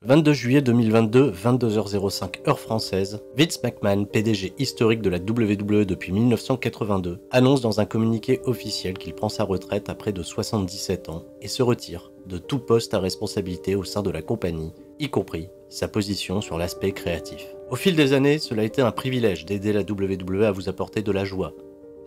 22 juillet 2022, 22h05 heure française, Vince McMahon, PDG historique de la WWE depuis 1982, annonce dans un communiqué officiel qu'il prend sa retraite à près de 77 ans et se retire de tout poste à responsabilité au sein de la compagnie, y compris sa position sur l'aspect créatif. Au fil des années, cela a été un privilège d'aider la WWE à vous apporter de la joie,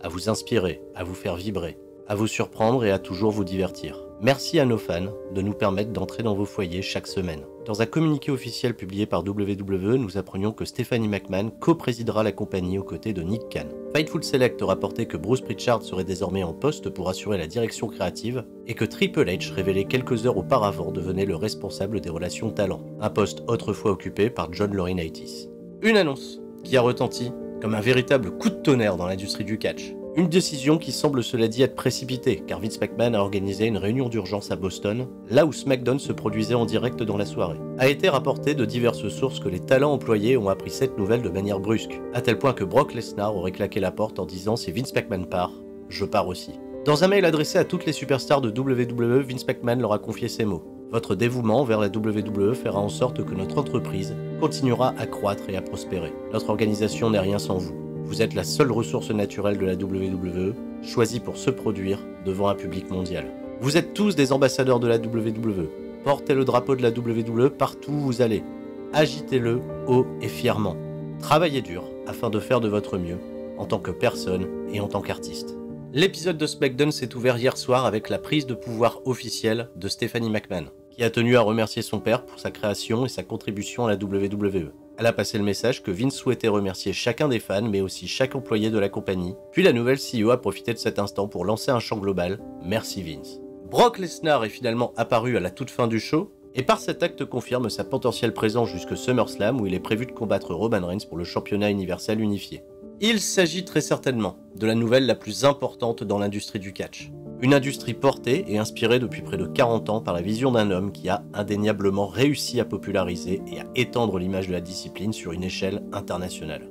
à vous inspirer, à vous faire vibrer, à vous surprendre et à toujours vous divertir. Merci à nos fans de nous permettre d'entrer dans vos foyers chaque semaine. Dans un communiqué officiel publié par WWE, nous apprenions que Stephanie McMahon co-présidera la compagnie aux côtés de Nick Khan. Fightful Select rapportait que Bruce Pritchard serait désormais en poste pour assurer la direction créative et que Triple H, révélé quelques heures auparavant, devenait le responsable des relations talent, un poste autrefois occupé par John Laurinaitis. Une annonce qui a retenti comme un véritable coup de tonnerre dans l'industrie du catch. Une décision qui semble cela dit être précipitée, car Vince McMahon a organisé une réunion d'urgence à Boston, là où SmackDown se produisait en direct dans la soirée. A été rapporté de diverses sources que les talents employés ont appris cette nouvelle de manière brusque, à tel point que Brock Lesnar aurait claqué la porte en disant « Si Vince McMahon part, je pars aussi ». Dans un mail adressé à toutes les superstars de WWE, Vince McMahon leur a confié ces mots. Votre dévouement vers la WWE fera en sorte que notre entreprise continuera à croître et à prospérer. Notre organisation n'est rien sans vous. Vous êtes la seule ressource naturelle de la WWE, choisie pour se produire devant un public mondial. Vous êtes tous des ambassadeurs de la WWE. Portez le drapeau de la WWE partout où vous allez. Agitez-le haut et fièrement. Travaillez dur afin de faire de votre mieux, en tant que personne et en tant qu'artiste. L'épisode de SmackDown s'est ouvert hier soir avec la prise de pouvoir officielle de Stephanie McMahon, qui a tenu à remercier son père pour sa création et sa contribution à la WWE. Elle a passé le message que Vince souhaitait remercier chacun des fans, mais aussi chaque employé de la compagnie. Puis la nouvelle CEO a profité de cet instant pour lancer un chant global « Merci Vince ». Brock Lesnar est finalement apparu à la toute fin du show, et par cet acte confirme sa potentielle présence jusque SummerSlam où il est prévu de combattre Roman Reigns pour le championnat universel unifié. Il s'agit très certainement de la nouvelle la plus importante dans l'industrie du catch. Une industrie portée et inspirée depuis près de 40 ans par la vision d'un homme qui a indéniablement réussi à populariser et à étendre l'image de la discipline sur une échelle internationale.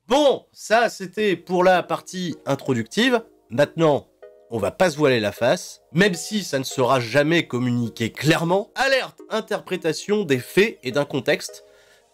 Bon, ça c'était pour la partie introductive. Maintenant, on va pas se voiler la face, même si ça ne sera jamais communiqué clairement. Alerte, interprétation des faits et d'un contexte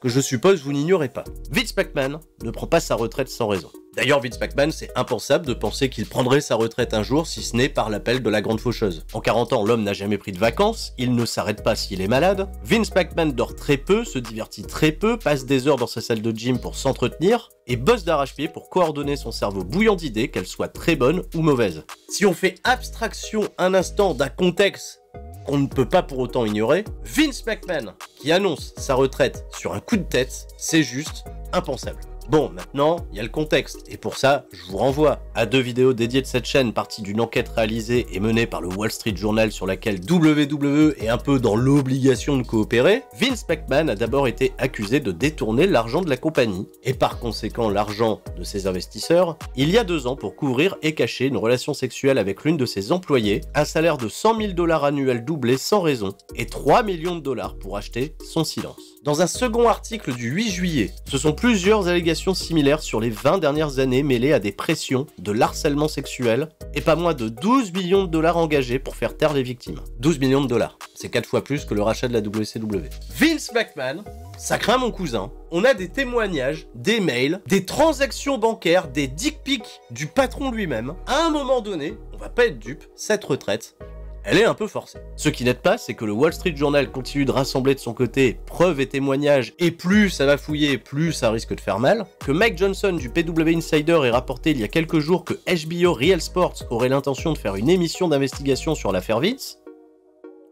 que je suppose vous n'ignorez pas. Vince McMahon ne prend pas sa retraite sans raison. D'ailleurs, Vince McMahon, c'est impensable de penser qu'il prendrait sa retraite un jour si ce n'est par l'appel de la grande faucheuse. En 40 ans, l'homme n'a jamais pris de vacances, il ne s'arrête pas s'il est malade. Vince McMahon dort très peu, se divertit très peu, passe des heures dans sa salle de gym pour s'entretenir, et bosse d'arrache-pied pour coordonner son cerveau bouillant d'idées, qu'elles soient très bonnes ou mauvaises. Si on fait abstraction un instant d'un contexte qu'on ne peut pas pour autant ignorer, Vince McMahon qui annonce sa retraite sur un coup de tête, c'est juste impensable. Bon, maintenant, il y a le contexte, et pour ça, je vous renvoie à 2 vidéos dédiées de cette chaîne, partie d'une enquête réalisée et menée par le Wall Street Journal sur laquelle WWE est un peu dans l'obligation de coopérer. Vince McMahon a d'abord été accusé de détourner l'argent de la compagnie, et par conséquent l'argent de ses investisseurs, il y a 2 ans pour couvrir et cacher une relation sexuelle avec l'une de ses employées, un salaire de 100 000 $ annuel doublé sans raison, et 3 millions de dollars pour acheter son silence. Dans un second article du 8 juillet, ce sont plusieurs allégations similaires sur les 20 dernières années mêlées à des pressions, de l'harcèlement sexuel et pas moins de 12 millions de dollars engagés pour faire taire les victimes. 12 millions de dollars, c'est 4 fois plus que le rachat de la WCW. Vince McMahon, ça craint mon cousin, on a des témoignages, des mails, des transactions bancaires, des dick pics du patron lui-même. À un moment donné, on va pas être dupe, cette retraite, elle est un peu forcée. Ce qui n'aide pas, c'est que le Wall Street Journal continue de rassembler de son côté preuves et témoignages, et plus ça va fouiller, plus ça risque de faire mal, que Mike Johnson du PW Insider ait rapporté il y a quelques jours que HBO Real Sports aurait l'intention de faire une émission d'investigation sur l'affaire Vince,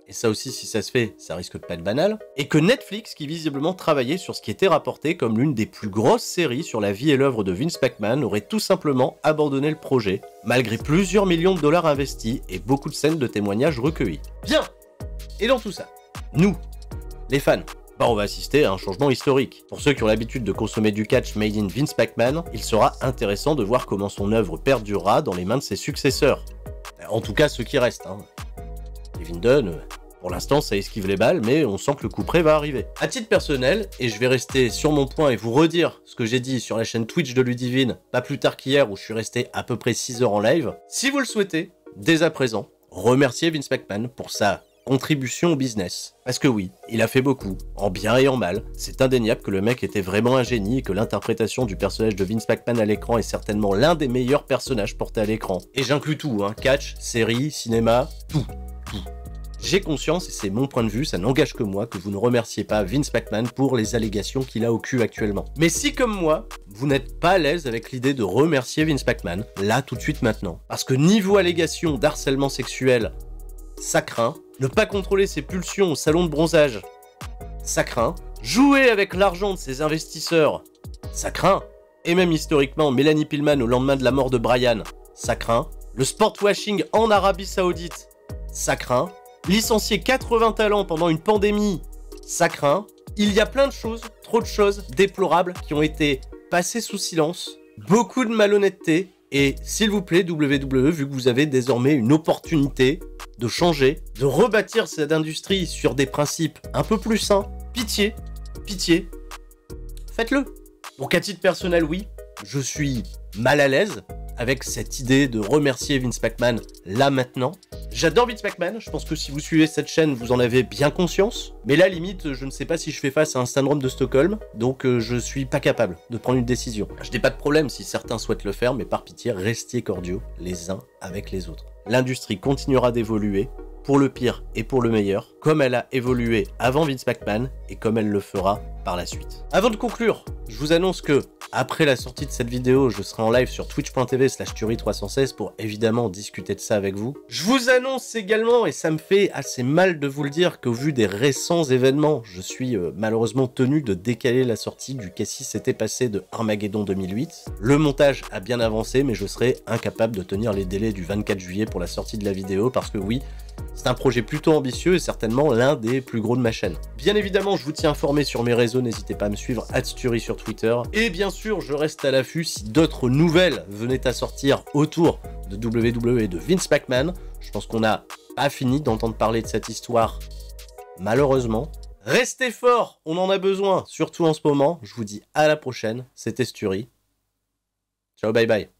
et ça aussi si ça se fait, ça risque de pas être banal, et que Netflix, qui visiblement travaillait sur ce qui était rapporté comme l'une des plus grosses séries sur la vie et l'œuvre de Vince McMahon, aurait tout simplement abandonné le projet, malgré plusieurs millions de dollars investis et beaucoup de scènes de témoignages recueillis. Bien. Et dans tout ça, nous, les fans, on va assister à un changement historique. Pour ceux qui ont l'habitude de consommer du catch made in Vince McMahon, il sera intéressant de voir comment son œuvre perdurera dans les mains de ses successeurs. En tout cas, ceux qui restent, hein. Kevin Dunn, pour l'instant ça esquive les balles, mais on sent que le coup près va arriver. À titre personnel, et je vais rester sur mon point et vous redire ce que j'ai dit sur la chaîne Twitch de Ludivine, pas plus tard qu'hier où je suis resté à peu près 6 heures en live, si vous le souhaitez, dès à présent, remerciez Vince McMahon pour sa contribution au business. Parce que oui, il a fait beaucoup, en bien et en mal. C'est indéniable que le mec était vraiment un génie et que l'interprétation du personnage de Vince McMahon à l'écran est certainement l'un des meilleurs personnages portés à l'écran. Et j'inclus tout, hein, catch, série, cinéma, tout. J'ai conscience, et c'est mon point de vue, ça n'engage que moi, que vous ne remerciez pas Vince McMahon pour les allégations qu'il a au cul actuellement. Mais si, comme moi, vous n'êtes pas à l'aise avec l'idée de remercier Vince McMahon, là, tout de suite, maintenant. Parce que niveau allégations d'harcèlement sexuel, ça craint. Ne pas contrôler ses pulsions au salon de bronzage, ça craint. Jouer avec l'argent de ses investisseurs, ça craint. Et même historiquement, Mélanie Pillman au lendemain de la mort de Brian, ça craint. Le sportwashing en Arabie Saoudite, ça craint. Licencier 80 talents pendant une pandémie, ça craint. Il y a plein de choses, trop de choses déplorables qui ont été passées sous silence. Beaucoup de malhonnêteté. Et s'il vous plaît, WWE, vu que vous avez désormais une opportunité de changer, de rebâtir cette industrie sur des principes un peu plus sains, pitié, faites-le. Donc à titre personnel, oui, je suis mal à l'aise avec cette idée de remercier Vince McMahon là maintenant. J'adore Vince McMahon, je pense que si vous suivez cette chaîne, vous en avez bien conscience. Mais là, limite, je ne sais pas si je fais face à un syndrome de Stockholm, donc je suis pas capable de prendre une décision. Je n'ai pas de problème si certains souhaitent le faire, mais par pitié, restez cordiaux les uns avec les autres. L'industrie continuera d'évoluer, pour le pire et pour le meilleur, comme elle a évolué avant Vince McMahon et comme elle le fera par la suite. Avant de conclure, je vous annonce que, après la sortie de cette vidéo, je serai en live sur twitch.tv/Tuerie316 pour évidemment discuter de ça avec vous. Je vous annonce également, et ça me fait assez mal de vous le dire, qu'au vu des récents événements, je suis malheureusement tenu de décaler la sortie du Qu'est-ce qui s'était passé de Armageddon 2008. Le montage a bien avancé, mais je serai incapable de tenir les délais du 24 juillet pour la sortie de la vidéo, parce que oui, c'est un projet plutôt ambitieux et certainement l'un des plus gros de ma chaîne. Bien évidemment, je vous tiens informé sur mes réseaux, n'hésitez pas à me suivre, @Tuerie sur Twitter. Et bien sûr, je reste à l'affût si d'autres nouvelles venaient à sortir autour de WWE et de Vince McMahon. Je pense qu'on n'a pas fini d'entendre parler de cette histoire, malheureusement. Restez forts, on en a besoin, surtout en ce moment. Je vous dis à la prochaine, c'était Tuerie. Ciao, bye bye.